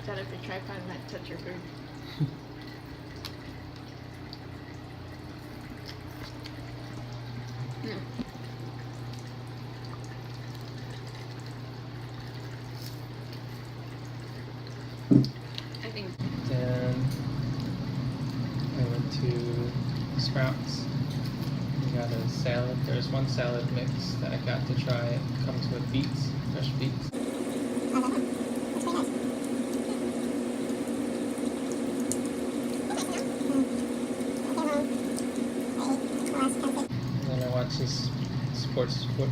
that if your tripod might touch your food. I think. And I went to Sprouts. We got a salad. There's one salad mix that I got to try. It comes with beets, fresh beets. And then I watched this sports sport.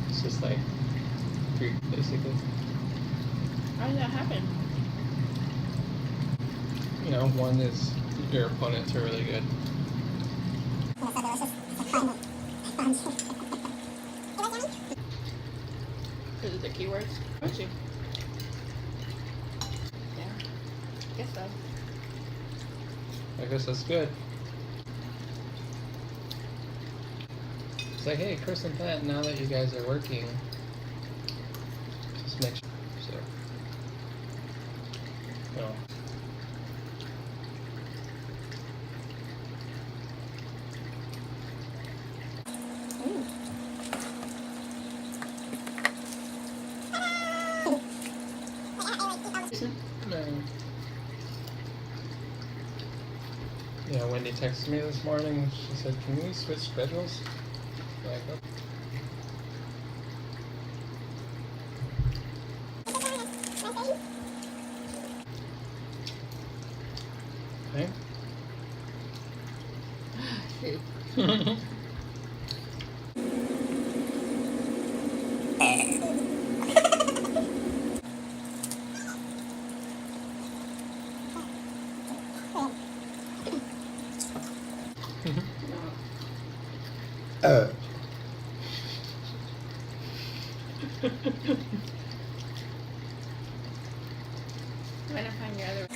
It's just like Greek, basically. How did that happen? You know, one is your opponents are really good. Because of the keywords? Would you? Yeah. Guess so. I guess that's good. It's like, hey, Chris and Pat, now that you guys are working, just make sure. So, no. Yeah, Wendy texted me this morning. She said, "Can we switch schedules?" Like, okay. Trying to find your other.